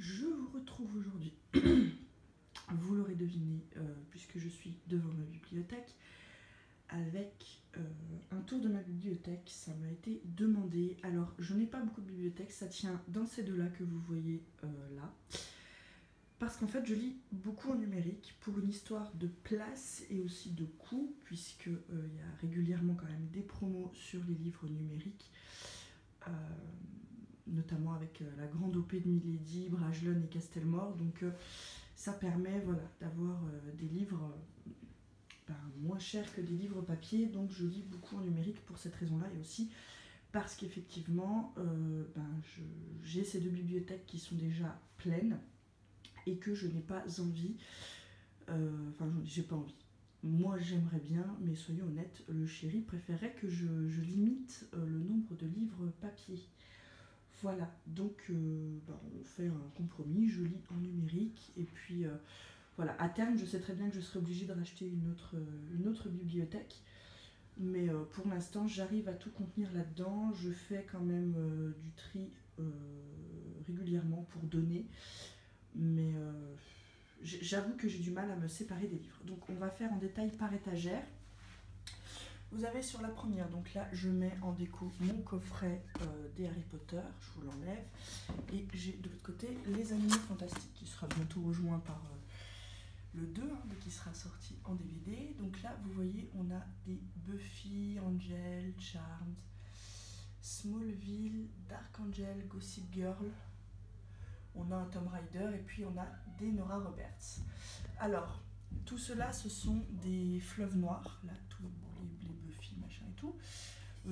Je vous retrouve aujourd'hui, vous l'aurez deviné, puisque je suis devant ma bibliothèque, avec un tour de ma bibliothèque. Ça m'a été demandé. Alors, je n'ai pas beaucoup de bibliothèques, ça tient dans ces deux-là que vous voyez là. Parce qu'en fait, je lis beaucoup en numérique pour une histoire de place et aussi de coût, puisqu'il y a régulièrement quand même des promos sur les livres numériques. Notamment avec la grande OP de Milady, Brajlon et Castelmore. Donc ça permet d'avoir des livres moins chers que des livres papier. Donc je lis beaucoup en numérique pour cette raison-là, et aussi parce qu'effectivement j'ai ces deux bibliothèques qui sont déjà pleines et que je n'ai pas envie, j'ai pas envie. Moi j'aimerais bien, mais soyons honnêtes, le chéri préférerait que je limite le nombre de livres papier. Voilà, donc on fait un compromis, je lis en numérique, et puis voilà, à terme je sais très bien que je serai obligée de racheter une autre bibliothèque, mais pour l'instant j'arrive à tout contenir là-dedans. Je fais quand même du tri régulièrement pour donner, mais j'avoue que j'ai du mal à me séparer des livres. Donc on va faire en détail par étagère. Vous avez sur la première, donc là je mets en déco mon coffret des Harry Potter, je vous l'enlève, et j'ai de l'autre côté les Animaux Fantastiques qui sera bientôt rejoint par le 2, mais qui sera sorti en DVD. Donc là vous voyez, on a des Buffy, Angel, Charmed, Smallville, Dark Angel, Gossip Girl, on a un Tomb Raider, et puis on a des Nora Roberts. Alors tout cela, ce sont des fleuves noirs, là, tous les Buffy, machin et tout,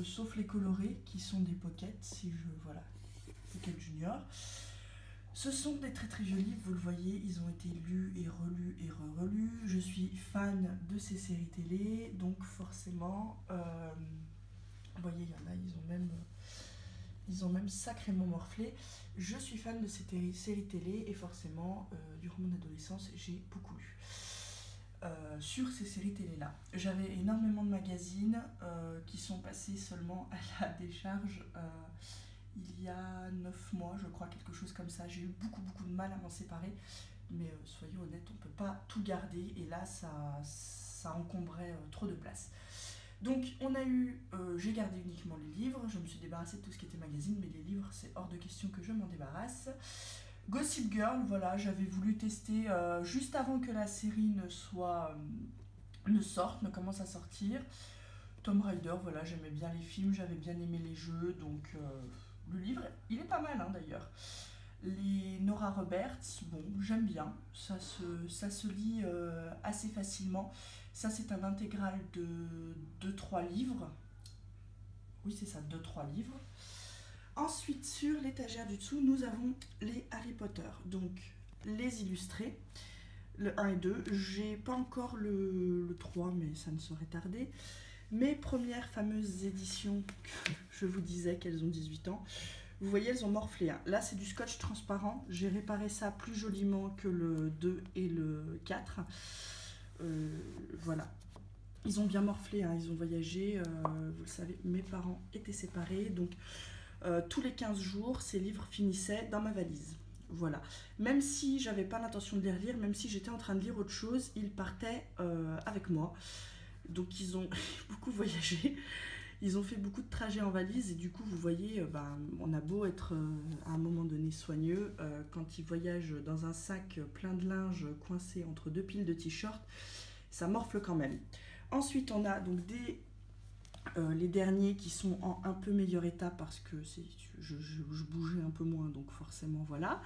sauf les colorés qui sont des pockets, Pocket Junior. Ce sont des très très jolis, vous le voyez, ils ont été lus et relus et re-relus. Je suis fan de ces séries télé, donc forcément, vous voyez, il y en a, ils ont même sacrément morflé. Je suis fan de ces séries télé, et forcément, durant mon adolescence, j'ai beaucoup lu. Sur ces séries télé là. J'avais énormément de magazines qui sont passés seulement à la décharge il y a 9 mois, je crois, quelque chose comme ça. J'ai eu beaucoup de mal à m'en séparer, mais soyons honnêtes, on ne peut pas tout garder, et là ça encombrait trop de place. Donc j'ai gardé uniquement les livres, je me suis débarrassée de tout ce qui était magazine, mais les livres c'est hors de question que je m'en débarrasse. Gossip Girl, voilà, j'avais voulu tester juste avant que la série ne commence à sortir. Tomb Raider, voilà, j'aimais bien les films, j'avais bien aimé les jeux, donc le livre, il est pas mal d'ailleurs. Les Nora Roberts, bon, j'aime bien, ça se lit assez facilement. Ça, c'est un intégral de 2-3 livres. Oui, c'est ça, 2-3 livres. Ensuite, sur l'étagère du dessous, nous avons les Harry Potter, donc les illustrés, le 1 et 2. J'ai pas encore le 3, mais ça ne saurait tarder. Mes premières fameuses éditions, je vous disais qu'elles ont 18 ans. Vous voyez, elles ont morflé. Là, c'est du scotch transparent. J'ai réparé ça plus joliment que le 2 et le 4. Voilà. Ils ont bien morflé, ils ont voyagé. Vous le savez, mes parents étaient séparés, donc tous les 15 jours, ces livres finissaient dans ma valise. Voilà. Même si j'avais pas l'intention de les relire, même si j'étais en train de lire autre chose, ils partaient avec moi. Donc ils ont beaucoup voyagé, ils ont fait beaucoup de trajets en valise, et du coup vous voyez, on a beau être à un moment donné soigneux, quand ils voyagent dans un sac plein de linge coincé entre deux piles de t-shirts, ça morfle quand même. Ensuite on a donc les derniers qui sont en un peu meilleur état, parce que je bougeais un peu moins, donc forcément voilà.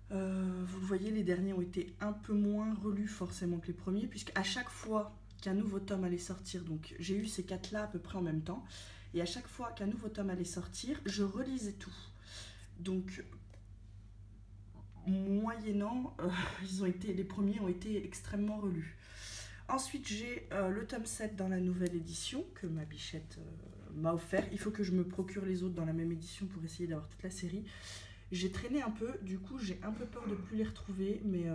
Vous le voyez, les derniers ont été un peu moins relus forcément que les premiers, puisque à chaque fois qu'un nouveau tome allait sortir, donc j'ai eu ces 4 là à peu près en même temps, et à chaque fois qu'un nouveau tome allait sortir, je relisais tout. Donc moyennant, les premiers ont été extrêmement relus. Ensuite, j'ai le tome 7 dans la nouvelle édition que ma bichette m'a offert. Il faut que je me procure les autres dans la même édition pour essayer d'avoir toute la série. J'ai traîné un peu, du coup j'ai un peu peur de ne plus les retrouver, mais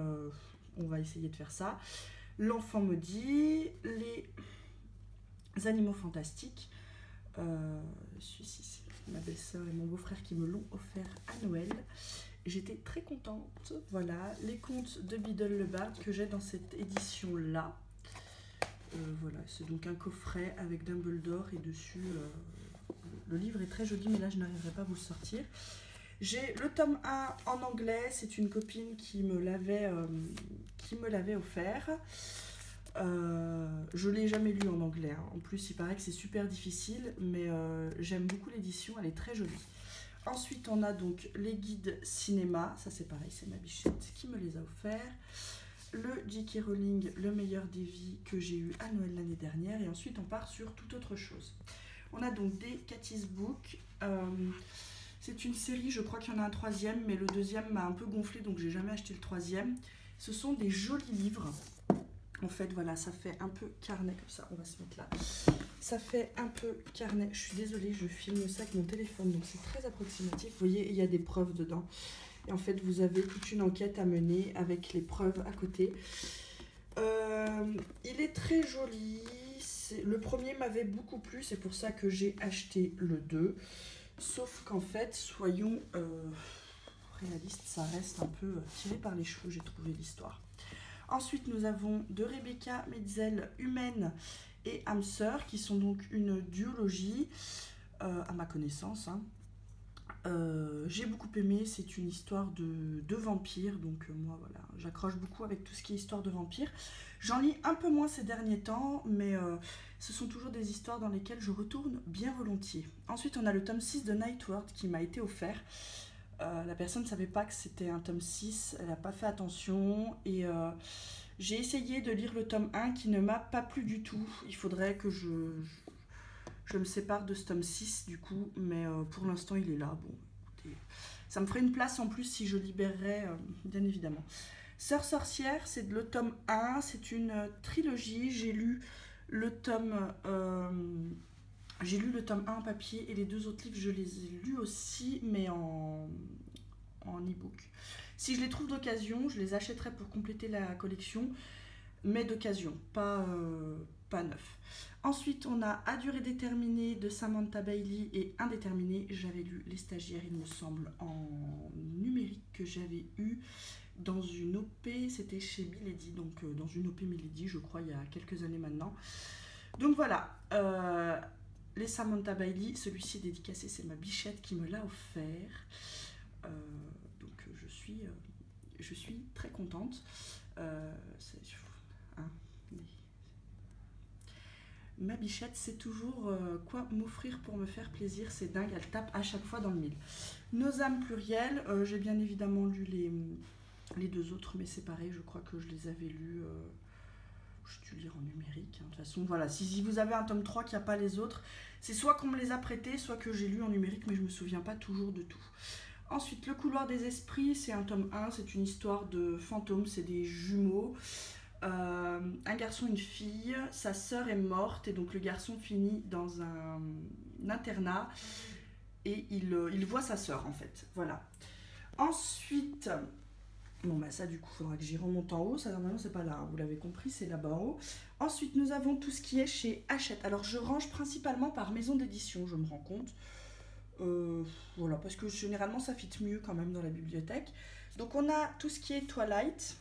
on va essayer de faire ça. L'Enfant Maudit, les Animaux Fantastiques. Celui-ci, c'est ma belle-sœur et mon beau-frère qui me l'ont offert à Noël. j'étais très contente. Voilà, les contes de Biddle le Barde que j'ai dans cette édition-là. Voilà, c'est donc un coffret avec Dumbledore et dessus, le livre est très joli, mais là je n'arriverai pas à vous le sortir. J'ai le tome 1 en anglais, c'est une copine qui me l'avait offert. Je ne l'ai jamais lu en anglais, hein. En plus il paraît que c'est super difficile, mais j'aime beaucoup l'édition, elle est très jolie. Ensuite on a donc les guides cinéma, ça c'est pareil, c'est ma bichette qui me les a offerts. Le J.K. Rowling, le meilleur des vies que j'ai eu à Noël l'année dernière, et ensuite on part sur toute autre chose. On a donc des Cathy's Book. C'est une série, je crois qu'il y en a un troisième, mais le deuxième m'a un peu gonflé, donc j'ai jamais acheté le troisième. Ce sont des jolis livres. En fait, voilà, ça fait un peu carnet comme ça. On va se mettre là. Ça fait un peu carnet. Je suis désolée, je filme ça avec mon téléphone, donc c'est très approximatif. Vous voyez, il y a des preuves dedans. Et en fait, vous avez toute une enquête à mener avec les preuves à côté. Il est très joli. Le premier m'avait beaucoup plu, c'est pour ça que j'ai acheté le 2. Sauf qu'en fait, soyons réalistes, ça reste un peu tiré par les cheveux, j'ai trouvé l'histoire. Ensuite, nous avons de Rebecca Metzel, Humaine et âme sœur, qui sont donc une duologie, à ma connaissance. Hein. J'ai beaucoup aimé, c'est une histoire de vampires, donc moi voilà, j'accroche beaucoup avec tout ce qui est histoire de vampires. J'en lis un peu moins ces derniers temps, mais ce sont toujours des histoires dans lesquelles je retourne bien volontiers. Ensuite on a le tome 6 de Nightworld qui m'a été offert. La personne ne savait pas que c'était un tome 6, elle n'a pas fait attention, et j'ai essayé de lire le tome 1 qui ne m'a pas plu du tout. Il faudrait que je me sépare de ce tome 6 du coup, mais pour l'instant il est là. Bon, écoutez, ça me ferait une place en plus si je libérerais, bien évidemment. Sœur sorcière, c'est le tome 1, c'est une trilogie. J'ai lu le tome 1 en papier et les deux autres livres je les ai lus aussi, mais en e-book. Si je les trouve d'occasion, je les achèterai pour compléter la collection, mais d'occasion, pas neuf. Ensuite, on a À durée déterminée de Samantha Bailey et Indéterminée. J'avais lu Les Stagiaires, il me semble, en numérique que j'avais eu dans une OP, c'était chez Milady, donc dans une OP Milady, je crois, il y a quelques années maintenant. Donc voilà, les Samantha Bailey, celui-ci est dédicacé, c'est ma bichette qui me l'a offert. Donc je suis très contente. Ma bichette sait toujours quoi m'offrir pour me faire plaisir, c'est dingue, elle tape à chaque fois dans le mille. Nos âmes plurielles, j'ai bien évidemment lu les deux autres, mais c'est pareil, je crois que je les avais lus, je dû lire en numérique. Hein. De toute façon, voilà, si vous avez un tome 3 qui n'a pas les autres, c'est soit qu'on me les a prêtés, soit que j'ai lu en numérique, mais je ne me souviens pas toujours de tout. Ensuite, Le couloir des esprits, c'est un tome 1, c'est une histoire de fantômes, c'est des jumeaux. Un garçon, une fille, sa sœur est morte et donc le garçon finit dans un internat et il voit sa sœur en fait, voilà. Ensuite, bon bah ça du coup il faudra que j'y remonte en haut, ça normalement c'est pas là, hein, vous l'avez compris, c'est là-bas en haut. Ensuite nous avons tout ce qui est chez Hachette, alors je range principalement par maison d'édition, je me rends compte. Voilà, parce que généralement ça fit mieux quand même dans la bibliothèque. Donc on a tout ce qui est Twilight.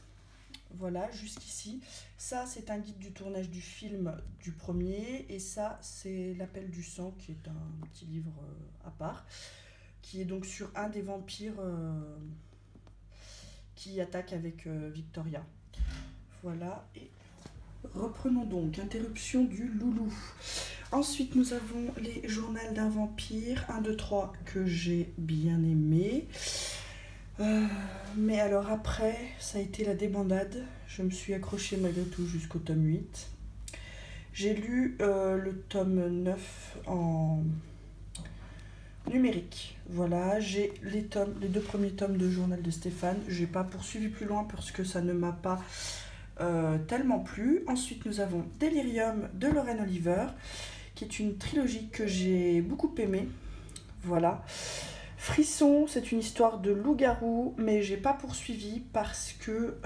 Voilà, jusqu'ici. Ça, c'est un guide du tournage du film du premier. Et ça, c'est L'Appel du sang, qui est un petit livre à part. Qui est donc sur un des vampires qui attaque avec Victoria. Voilà. Et reprenons donc. Interruption du loulou. Ensuite, nous avons les journaux d'un vampire. 1, 2, 3 que j'ai bien aimé. Mais alors après, ça a été la débandade. Je me suis accrochée malgré tout jusqu'au tome 8. J'ai lu le tome 9 en numérique. Voilà, j'ai les 2 premiers tomes de Journal de Stéphane. J'ai pas poursuivi plus loin parce que ça ne m'a pas tellement plu. Ensuite, nous avons Delirium de Lorraine Oliver, qui est une trilogie que j'ai beaucoup aimée. Voilà. Frisson, c'est une histoire de loup-garou, mais j'ai pas poursuivi parce que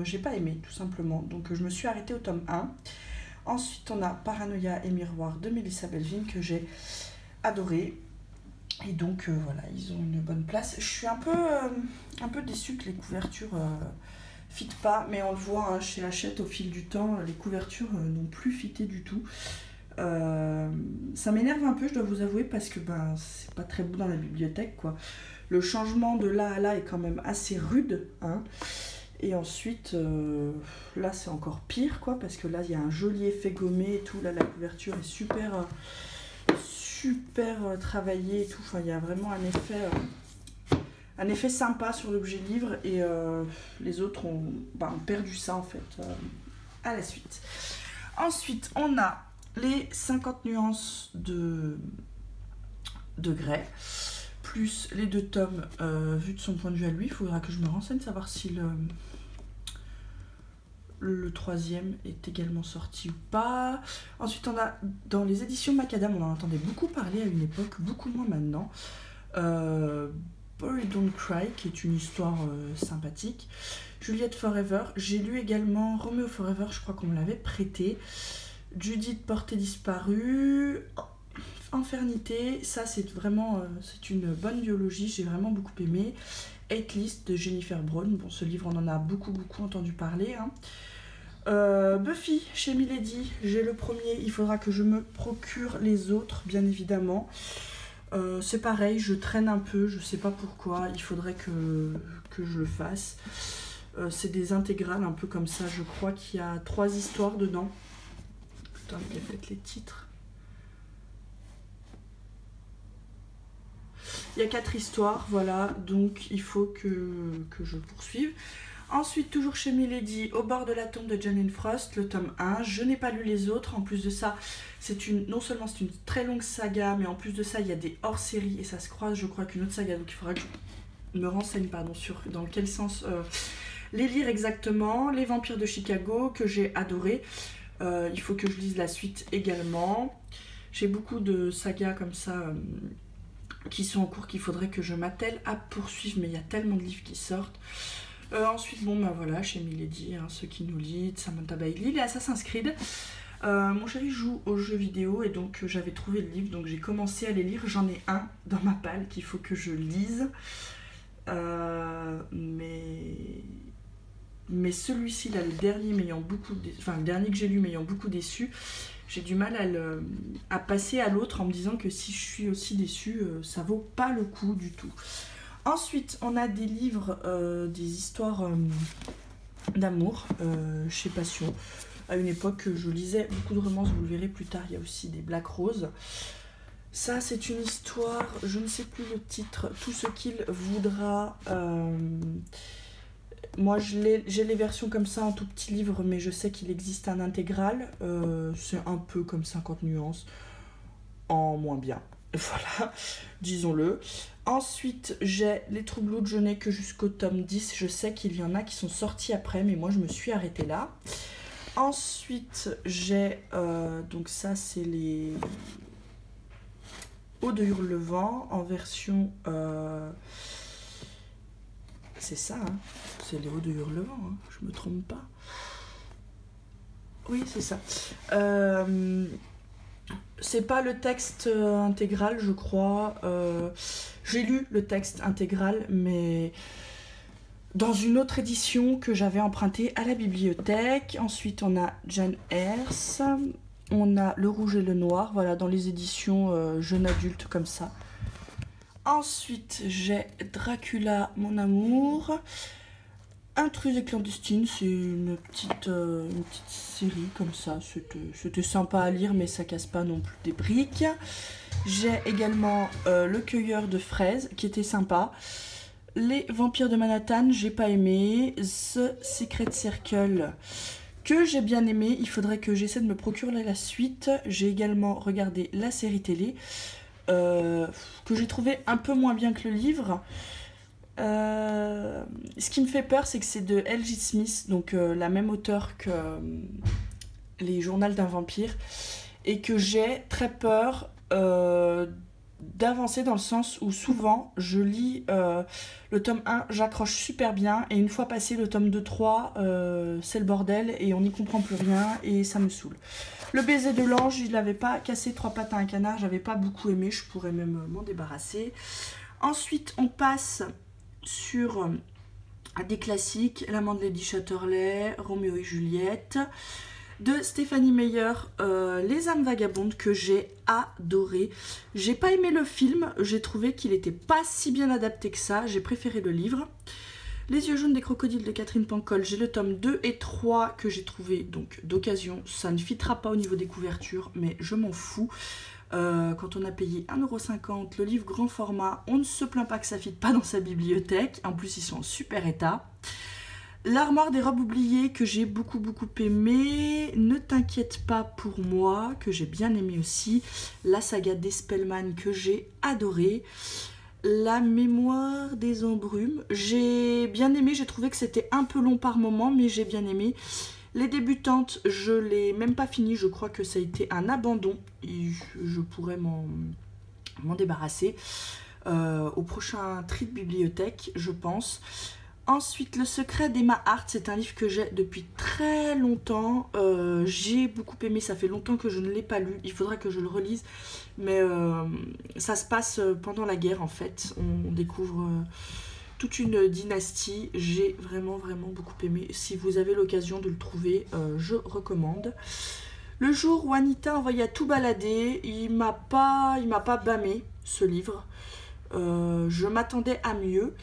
j'ai pas aimé, tout simplement. Donc je me suis arrêtée au tome 1. Ensuite, on a Paranoïa et Miroir de Mélissa Belvin, que j'ai adoré. Et donc voilà, ils ont une bonne place. Je suis un peu déçue que les couvertures fitent pas, mais on le voit hein, chez Hachette au fil du temps, les couvertures n'ont plus fité du tout. Ça m'énerve un peu, je dois vous avouer, parce que ben c'est pas très beau dans la bibliothèque quoi. Le changement de là à là est quand même assez rude, hein. Et ensuite, là c'est encore pire quoi, parce que là il y a un joli effet gommé et tout, là la couverture est super travaillée et tout, enfin il y a vraiment un effet sympa sur l'objet livre, et les autres ont perdu ça en fait à la suite. Ensuite on a les 50 nuances de Grey, plus les 2 tomes vus de son point de vue à lui. Il faudra que je me renseigne, savoir si le 3e est également sorti ou pas. Ensuite, on a dans les éditions Macadam, on en entendait beaucoup parler à une époque, beaucoup moins maintenant. Boy Don't Cry, qui est une histoire sympathique. Juliette Forever. J'ai lu également Roméo Forever, je crois qu'on me l'avait prêté. Judith Portée disparue. Infernité, ça c'est vraiment c'est une bonne biologie, j'ai vraiment beaucoup aimé. Hate List de Jennifer Brown, bon ce livre on en a beaucoup entendu parler hein. Buffy chez Milady, j'ai le premier, il faudra que je me procure les autres bien évidemment. C'est pareil, je traîne un peu, je sais pas pourquoi, il faudrait que je le fasse. C'est des intégrales un peu comme ça, je crois qu'il y a 3 histoires dedans. Putain, il y a peut-être les titres. Il y a 4 histoires, voilà, donc il faut que je poursuive. Ensuite, toujours chez Milady, Au bord de la tombe de Janine Frost, le tome 1. Je n'ai pas lu les autres, en plus de ça, non seulement c'est une très longue saga, mais en plus de ça, il y a des hors-séries, et ça se croise, je crois, qu'une autre saga, donc il faudra que je me renseigne, sur dans quel sens les lire exactement. Les vampires de Chicago, que j'ai adoré. Il faut que je lise la suite également. J'ai beaucoup de sagas comme ça qui sont en cours, qu'il faudrait que je m'attelle à poursuivre, mais il y a tellement de livres qui sortent. Ensuite, bon, bah voilà, chez Milady, hein, Ceux qui nous lisent, Samantha Bailey, les Assassin's Creed. Mon chéri joue aux jeux vidéo, et donc j'avais trouvé le livre, donc j'ai commencé à les lire. J'en ai un dans ma palle qu'il faut que je lise. Mais celui-ci, là, le dernier le dernier que j'ai lu m'ayant beaucoup déçu, j'ai du mal à passer à l'autre en me disant que si je suis aussi déçue, ça vaut pas le coup du tout. Ensuite, on a des livres, des histoires d'amour chez Passion. À une époque, je lisais beaucoup de romances, vous le verrez plus tard, il y a aussi des Black Rose. Ça, c'est une histoire, je ne sais plus le titre, Tout ce qu'il voudra. Moi, j'ai les versions comme ça en tout petit livre, mais je sais qu'il existe un intégral. C'est un peu comme 50 nuances, en moins bien. Voilà, disons-le. Ensuite, j'ai Les Troublous, je n'ai que jusqu'au tome 10. Je sais qu'il y en a qui sont sortis après, mais moi, je me suis arrêtée là. Ensuite, j'ai... donc ça, c'est les... Eau de Hurlevent, en version... c'est ça, hein. C'est les Eaux de Hurlevent, hein. Je me trompe pas. Oui, c'est ça. C'est pas le texte intégral, je crois. J'ai lu le texte intégral, mais dans une autre édition que j'avais empruntée à la bibliothèque. Ensuite, on a Jane Eyre. On a Le Rouge et le Noir, voilà, dans les éditions jeune adulte comme ça. Ensuite, j'ai Dracula, mon amour. Intruse et clandestine, c'est une petite série comme ça. C'était sympa à lire, mais ça casse pas non plus des briques. J'ai également Le Cueilleur de fraises, qui était sympa. Les Vampires de Manhattan, j'ai pas aimé. The Secret Circle, que j'ai bien aimé. Il faudrait que j'essaie de me procurer la suite. J'ai également regardé la série télé, que j'ai trouvé un peu moins bien que le livre. Ce qui me fait peur, c'est que c'est de L.J. Smith, donc la même auteure que Les Journaux d'un vampire, et que j'ai très peur d'avancer dans le sens où souvent je lis le tome 1, j'accroche super bien et une fois passé le tome 2-3, c'est le bordel et on n'y comprend plus rien et ça me saoule. Le baiser de l'ange, il n'avait pas cassé 3 pattes à un canard, j'avais pas beaucoup aimé, je pourrais même m'en débarrasser. Ensuite on passe sur des classiques, L'amant de Lady Chatterley, Roméo et Juliette, de Stéphanie Meyer, Les âmes vagabondes, que j'ai adoré. J'ai pas aimé le film, j'ai trouvé qu'il était pas si bien adapté que ça, j'ai préféré le livre. Les yeux jaunes des crocodiles de Catherine Pancol, j'ai le tome 2 et 3 que j'ai trouvé donc d'occasion. Ça ne fitera pas au niveau des couvertures, mais je m'en fous. Quand on a payé 1,50 €, le livre grand format, on ne se plaint pas que ça ne fitte pas dans sa bibliothèque. En plus, ils sont en super état. L'armoire des robes oubliées que j'ai beaucoup aimé. Ne t'inquiète pas pour moi, que j'ai bien aimé aussi. La saga d'Espelman que j'ai adoré. La mémoire des embrumes, j'ai bien aimé, j'ai trouvé que c'était un peu long par moment, mais j'ai bien aimé. Les débutantes, je l'ai même pas fini, je crois que ça a été un abandon. Et je pourrais m'en débarrasser au prochain tri de bibliothèque, je pense. Ensuite, Le secret d'Emma Hart, c'est un livre que j'ai depuis très longtemps. J'ai beaucoup aimé, ça fait longtemps que je ne l'ai pas lu. Il faudra que je le relise. Mais ça se passe pendant la guerre en fait. On découvre toute une dynastie. J'ai vraiment beaucoup aimé. Si vous avez l'occasion de le trouver, je recommande. Le jour où Anita envoya tout balader, il m'a pas bâmé ce livre. Je m'attendais à mieux.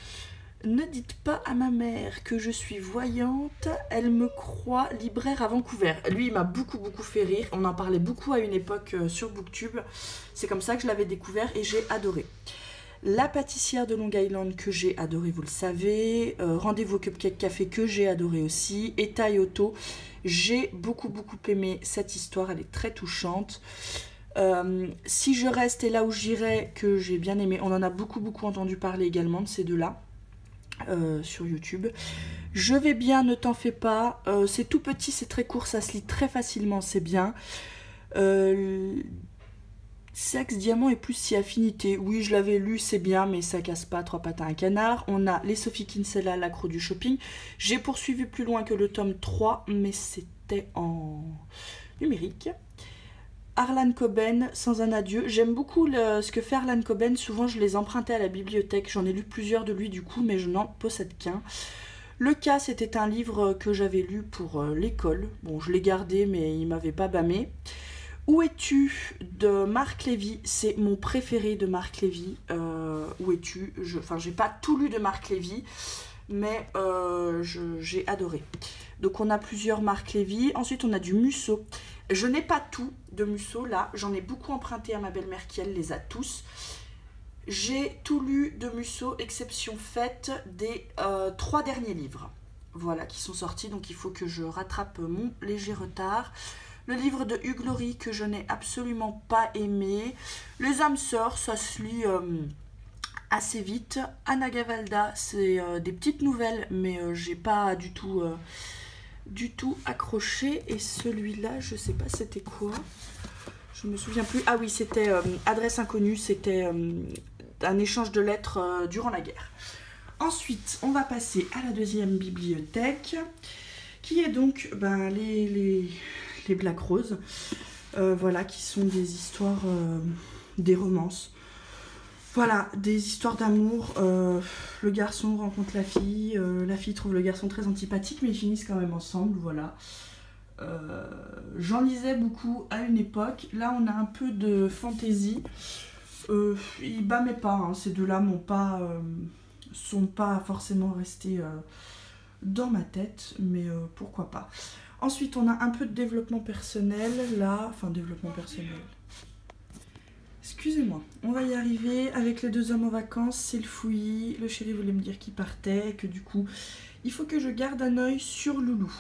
Ne dites pas à ma mère que je suis voyante, elle me croit libraire à Vancouver. Lui, il m'a beaucoup fait rire. On en parlait beaucoup à une époque sur Booktube. C'est comme ça que je l'avais découvert et j'ai adoré. La pâtissière de Long Island que j'ai adoré, vous le savez. Rendez-vous au Cupcake Café que j'ai adoré aussi. Et Tai Otto, j'ai beaucoup aimé cette histoire, elle est très touchante. Si je reste et là où j'irai, que j'ai bien aimé. On en a beaucoup entendu parler également de ces deux-là. Sur YouTube. Je vais bien, ne t'en fais pas. C'est tout petit, c'est très court, ça se lit très facilement, c'est bien. Sexe, diamant et plus si affinité. Oui, je l'avais lu, c'est bien, mais ça casse pas 3 pattes à un canard. On a les Sophie Kinsella, l'accro du shopping. J'ai poursuivi plus loin que le tome 3, mais c'était en numérique. Harlan Coben, Sans un adieu. J'aime beaucoup ce que fait Harlan Coben. Souvent, je les empruntais à la bibliothèque. J'en ai lu plusieurs de lui du coup, mais je n'en possède qu'un. Le cas, c'était un livre que j'avais lu pour l'école. Bon, je l'ai gardé, mais il m'avait pas bâmé. Où es-tu de Marc Lévy. C'est mon préféré de Marc Lévy. Où es-tu? Enfin, j'ai pas tout lu de Marc Lévy, mais j'ai adoré. Donc, on a plusieurs Marc Lévy. Ensuite, on a du Musso. Je n'ai pas tout de Musso, là. J'en ai beaucoup emprunté à ma belle-mère qui, elle, les a tous. J'ai tout lu de Musso, exception faite des 3 derniers livres. Voilà, qui sont sortis. Donc, il faut que je rattrape mon léger retard. Le livre de Hugh Laurie que je n'ai absolument pas aimé. Les âmes sœurs, ça se lit assez vite. Anna Gavalda, c'est des petites nouvelles, mais j'ai pas du tout accroché. Et celui-là, je sais pas c'était quoi. Je me souviens plus. Ah oui, c'était Adresse inconnue. C'était un échange de lettres durant la guerre. Ensuite, on va passer à la deuxième bibliothèque, qui est donc les Black Rose. Voilà, qui sont des histoires, des romances. Voilà, des histoires d'amour. Le garçon rencontre la fille trouve le garçon très antipathique, mais ils finissent quand même ensemble, voilà. J'en lisais beaucoup à une époque. Là, on a un peu de fantaisie. Ils bâmaient pas, hein. Ces deux-là sont pas forcément restés dans ma tête, mais pourquoi pas. Ensuite, on a un peu de développement personnel, là. Enfin, développement personnel. Excusez-moi, on va y arriver. Avec les 2 hommes en vacances, c'est le fouillis. Le chéri voulait me dire qu'il partait, que du coup, il faut que je garde un œil sur Loulou.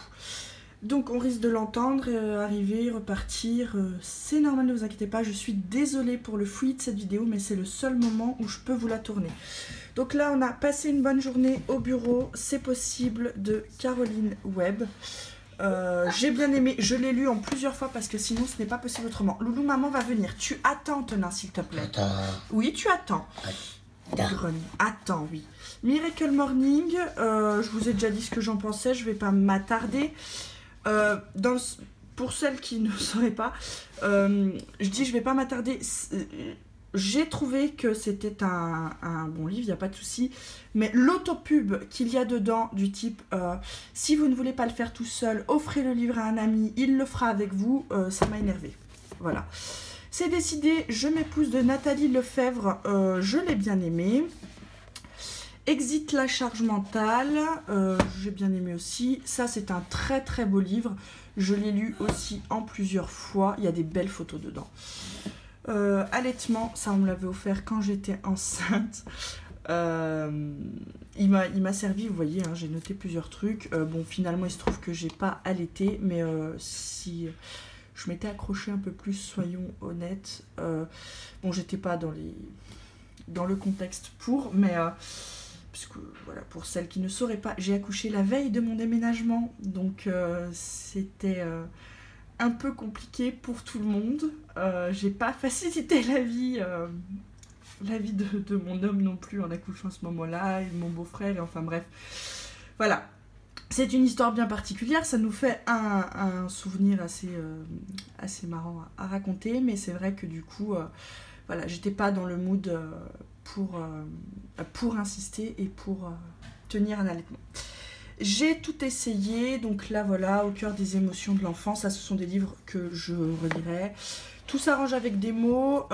Donc, on risque de l'entendre arriver, repartir. C'est normal, ne vous inquiétez pas. Je suis désolée pour le fouillis de cette vidéo, mais c'est le seul moment où je peux vous la tourner. Donc là, on a passé une bonne journée au bureau. C'est possible de Caroline Webb. J'ai bien aimé, je l'ai lu en plusieurs fois parce que sinon ce n'est pas possible autrement. Loulou, maman va venir. Tu attends, Antonin, s'il te plaît. Attends. Oui, tu attends. Attends, oui. Miracle Morning, je vous ai déjà dit ce que j'en pensais, je vais pas m'attarder. Pour celles qui ne sauraient pas, je vais pas m'attarder. J'ai trouvé que c'était un bon livre, il n'y a pas de souci. Mais l'autopub qu'il y a dedans, du type si vous ne voulez pas le faire tout seul, offrez le livre à un ami, il le fera avec vous, ça m'a énervé. Voilà. C'est décidé, je m'épouse de Nathalie Lefebvre, je l'ai bien aimé. Exit la charge mentale, j'ai bien aimé aussi. Ça, c'est un très très beau livre. Je l'ai lu aussi en plusieurs fois. Il y a des belles photos dedans. Allaitement, ça on me l'avait offert quand j'étais enceinte. Il m'a servi, vous voyez, hein, j'ai noté plusieurs trucs. Bon, finalement, il se trouve que j'ai pas allaité, mais si je m'étais accrochée un peu plus, soyons honnêtes. Bon, j'étais pas dans le contexte pour, mais puisque voilà, pour celles qui ne sauraient pas, j'ai accouché la veille de mon déménagement, donc c'était un peu compliqué pour tout le monde. J'ai pas facilité la vie de mon homme non plus en accouchant à ce moment-là, et de mon beau-frère, et enfin bref. Voilà. C'est une histoire bien particulière, ça nous fait un souvenir assez marrant à raconter, mais c'est vrai que du coup, voilà, j'étais pas dans le mood pour insister et pour tenir un allaitement. J'ai tout essayé, donc là voilà, Au cœur des émotions de l'enfant, ça ce sont des livres que je relirai. Tout s'arrange avec des mots,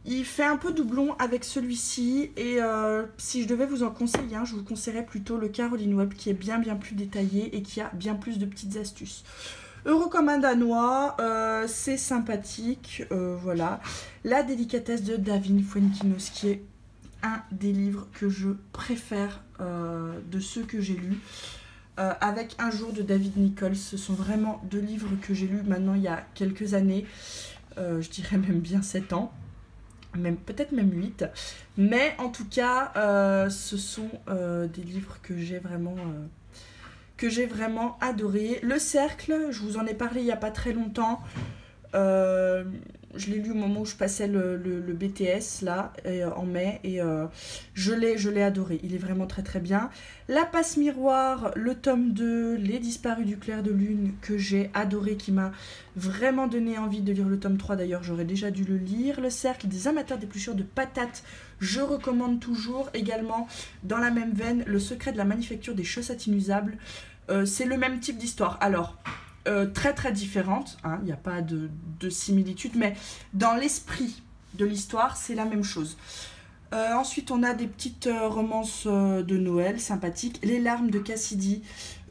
il fait un peu doublon avec celui-ci, et si je devais vous en conseiller un, je vous conseillerais plutôt le Caroline Webb qui est bien plus détaillé et qui a bien plus de petites astuces. Heureux comme un Danois, c'est sympathique, voilà. La délicatesse de David Fuenkinos, qui est un des livres que je préfère de ceux que j'ai lus. Avec Un jour de David Nichols, ce sont vraiment deux livres que j'ai lus maintenant il y a quelques années, je dirais même bien 7 ans, peut-être même 8, mais en tout cas ce sont des livres que j'ai vraiment adoré. Le Cercle, je vous en ai parlé il n'y a pas très longtemps. Je l'ai lu au moment où je passais le BTS là, en mai, et je l'ai adoré. Il est vraiment très très bien. La Passe Miroir, le tome 2, Les Disparus du clair de lune, que j'ai adoré, qui m'a vraiment donné envie de lire le tome 3. D'ailleurs, j'aurais déjà dû le lire. Le Cercle des amateurs d'épluchures de patates, je recommande toujours. Également, dans la même veine, Le secret de la manufacture des chaussettes inusables. C'est le même type d'histoire. Alors, très très différente, hein, il n'y a pas de similitude, mais dans l'esprit de l'histoire, c'est la même chose. Ensuite, on a des petites romances de Noël sympathiques. Les larmes de Cassidy,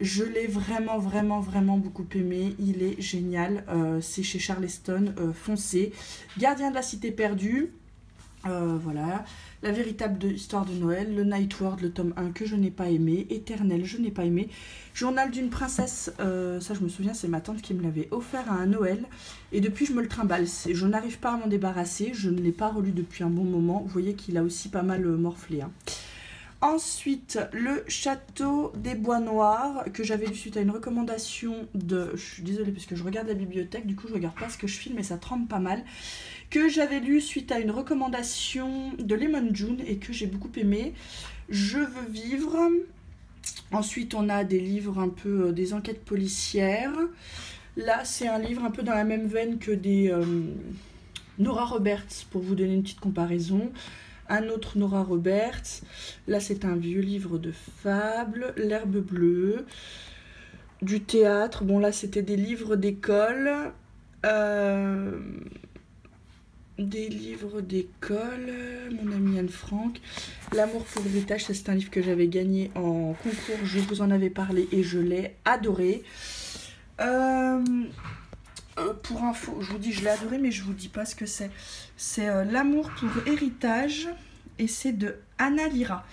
je l'ai vraiment beaucoup aimé. Il est génial. C'est chez Charleston, foncé. Gardien de la cité perdue, voilà. La véritable histoire de Noël. Le Night World, le tome 1 que je n'ai pas aimé. Éternel, je n'ai pas aimé. Journal d'une princesse, ça je me souviens, c'est ma tante qui me l'avait offert à un Noël. Et depuis, je me le trimballe. Je n'arrive pas à m'en débarrasser. Je ne l'ai pas relu depuis un bon moment. Vous voyez qu'il a aussi pas mal morflé. Hein. Ensuite, Le Château des Bois Noirs, que j'avais lu suite à une recommandation de... Je suis désolée parce que je regarde la bibliothèque, du coup je regarde pas ce que je filme et ça trempe pas mal. Que j'avais lu suite à une recommandation de Lemon June et que j'ai beaucoup aimé. Je veux vivre. Ensuite, on a des livres un peu des enquêtes policières. Là, c'est un livre un peu dans la même veine que des Nora Roberts, pour vous donner une petite comparaison. Un autre Nora Roberts. Là, c'est un vieux livre de fables. L'herbe bleue. Du théâtre. Bon, là, c'était des livres d'école. Des livres d'école, mon amie Anne-Franck. L'amour pour l'héritage, c'est un livre que j'avais gagné en concours, je vous en avais parlé et je l'ai adoré. Pour info, je vous dis je l'ai adoré, mais je vous dis pas ce que c'est. C'est L'amour pour héritage et c'est de Anna Lyra.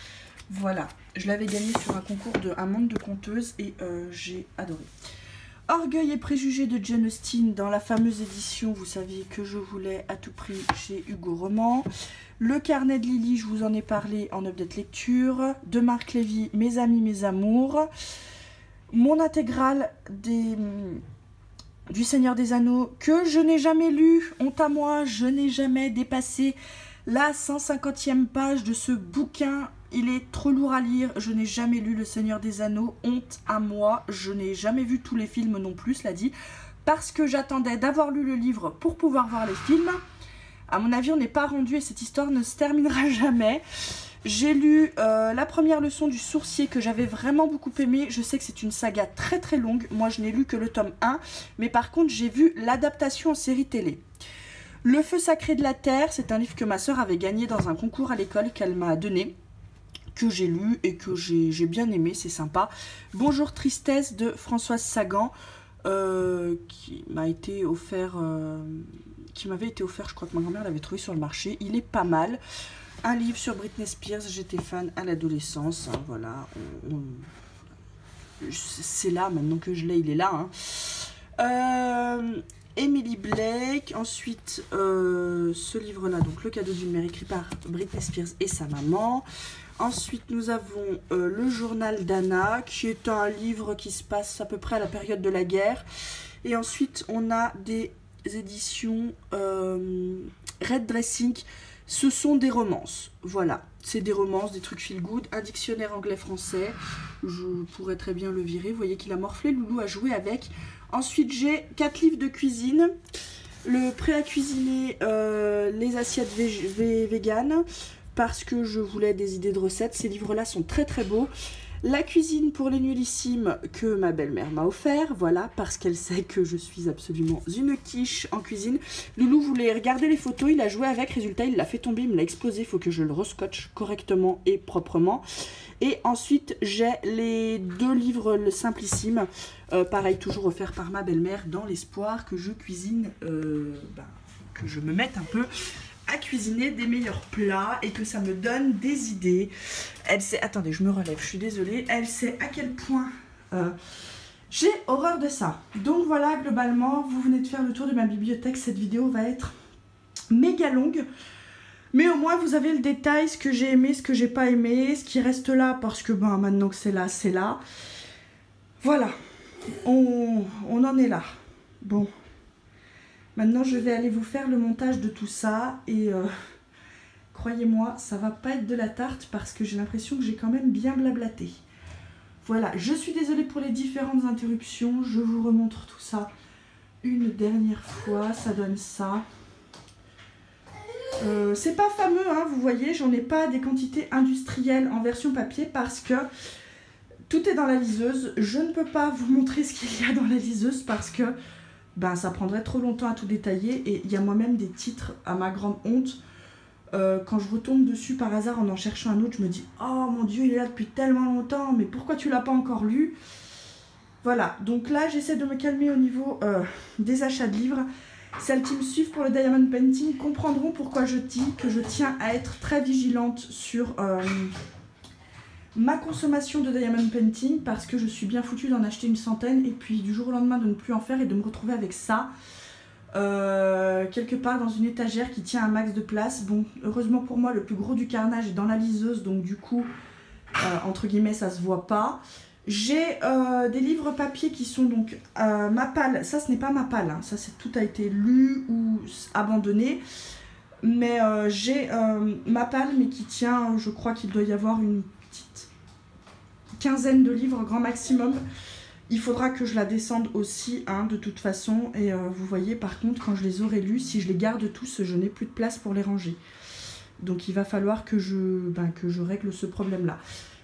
Voilà, je l'avais gagné sur un concours de Un monde de conteuses et j'ai adoré. Orgueil et préjugés de Jane Austen dans la fameuse édition, vous saviez que je voulais à tout prix chez Hugo Roman. Le carnet de Lily, je vous en ai parlé en update lecture. De Marc Lévy, Mes amis, mes amours. mon intégrale du Seigneur des Anneaux que je n'ai jamais lu. Honte à moi, je n'ai jamais dépassé la 150e page de ce bouquin. Il est trop lourd à lire. Je n'ai jamais lu Le Seigneur des Anneaux. Honte à moi. Je n'ai jamais vu tous les films non plus, cela dit. Parce que j'attendais d'avoir lu le livre pour pouvoir voir les films. À mon avis, on n'est pas rendu et cette histoire ne se terminera jamais. J'ai lu la première leçon du sourcier que j'avais vraiment beaucoup aimé. Je sais que c'est une saga très très longue. Moi, je n'ai lu que le tome 1. Mais par contre, j'ai vu l'adaptation en série télé. Le feu sacré de la terre, c'est un livre que ma sœur avait gagné dans un concours à l'école qu'elle m'a donné, que j'ai lu et que j'ai bien aimé, c'est sympa. Bonjour Tristesse de Françoise Sagan, qui m'avait été offert, je crois que ma grand-mère l'avait trouvé sur le marché. Il est pas mal. Un livre sur Britney Spears, j'étais fan à l'adolescence, hein, voilà. C'est là, maintenant que je l'ai, il est là. Hein. Emily Blake, ensuite ce livre-là, donc Le cadeau d'une mère, écrit par Britney Spears et sa maman. Ensuite, nous avons Le journal d'Anna, qui est un livre qui se passe à peu près à la période de la guerre. Et ensuite, on a des éditions Red Dressing. Ce sont des romances, voilà. C'est des romances, des trucs feel good, un dictionnaire anglais-français. Je pourrais très bien le virer, vous voyez qu'il a morflé, Loulou a joué avec. Ensuite, j'ai 4 livres de cuisine. Le prêt à cuisiner, les assiettes véganes, parce que je voulais des idées de recettes. Ces livres-là sont très très beaux. La cuisine pour les nullissimes que ma belle-mère m'a offert, voilà, parce qu'elle sait que je suis absolument une quiche en cuisine. Loulou voulait regarder les photos, il a joué avec, résultat il l'a fait tomber, il me l'a explosé, il faut que je le rescotche correctement et proprement. Et ensuite j'ai les 2 livres le Simplissime, pareil toujours offert par ma belle-mère dans l'espoir que je cuisine, que je me mette un peu à cuisiner des meilleurs plats et que ça me donne des idées. Elle sait, attendez, je me relève, je suis désolée, elle sait à quel point j'ai horreur de ça. Donc voilà, globalement, vous venez de faire le tour de ma bibliothèque. Cette vidéo va être méga longue, mais au moins vous avez le détail, ce que j'ai aimé, ce que j'ai pas aimé, ce qui reste là parce que maintenant que c'est là, c'est là. Voilà, on en est là. Bon. Maintenant, je vais aller vous faire le montage de tout ça et croyez-moi, ça va pas être de la tarte parce que j'ai l'impression que j'ai quand même bien blablaté. Voilà, je suis désolée pour les différentes interruptions. Je vous remontre tout ça une dernière fois. Ça donne ça. C'est pas fameux, hein, vous voyez, j'en ai pas des quantités industrielles en version papier parce que tout est dans la liseuse. Je ne peux pas vous montrer ce qu'il y a dans la liseuse parce que ça prendrait trop longtemps à tout détailler et il y a moi-même des titres à ma grande honte. Quand je retombe dessus par hasard en cherchant un autre, je me dis « Oh mon Dieu, il est là depuis tellement longtemps, mais pourquoi tu l'as pas encore lu ?» Voilà, donc là j'essaie de me calmer au niveau des achats de livres. Celles qui me suivent pour le Diamond Painting comprendront pourquoi je dis que je tiens à être très vigilante sur ma consommation de Diamond Painting parce que je suis bien foutue d'en acheter une centaine et puis du jour au lendemain de ne plus en faire et de me retrouver avec ça quelque part dans une étagère qui tient un max de place. Bon, heureusement pour moi, le plus gros du carnage est dans la liseuse, donc du coup, entre guillemets, ça se voit pas. J'ai des livres papier qui sont donc ma palle. Ça, ce n'est pas ma palle, hein. Ça, tout a été lu ou abandonné. Mais j'ai ma palle, mais qui tient, je crois qu'il doit y avoir une petite quinzaine de livres, grand maximum. Il faudra que je la descende aussi, hein, de toute façon. Et vous voyez, par contre, quand je les aurai lus, si je les garde tous, je n'ai plus de place pour les ranger. Donc il va falloir que je règle ce problème-là.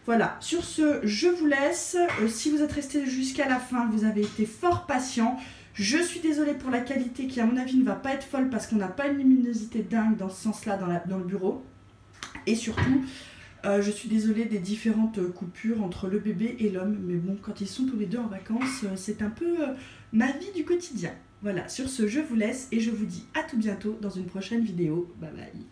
Voilà, sur ce, je vous laisse. Si vous êtes resté jusqu'à la fin, vous avez été fort patient. Je suis désolée pour la qualité qui, à mon avis, ne va pas être folle parce qu'on n'a pas une luminosité dingue dans ce sens-là dans le bureau. Et surtout, je suis désolée des différentes coupures entre le bébé et l'homme. Mais bon, quand ils sont tous les deux en vacances, c'est un peu ma vie du quotidien. Voilà, sur ce, je vous laisse et je vous dis à tout bientôt dans une prochaine vidéo. Bye bye.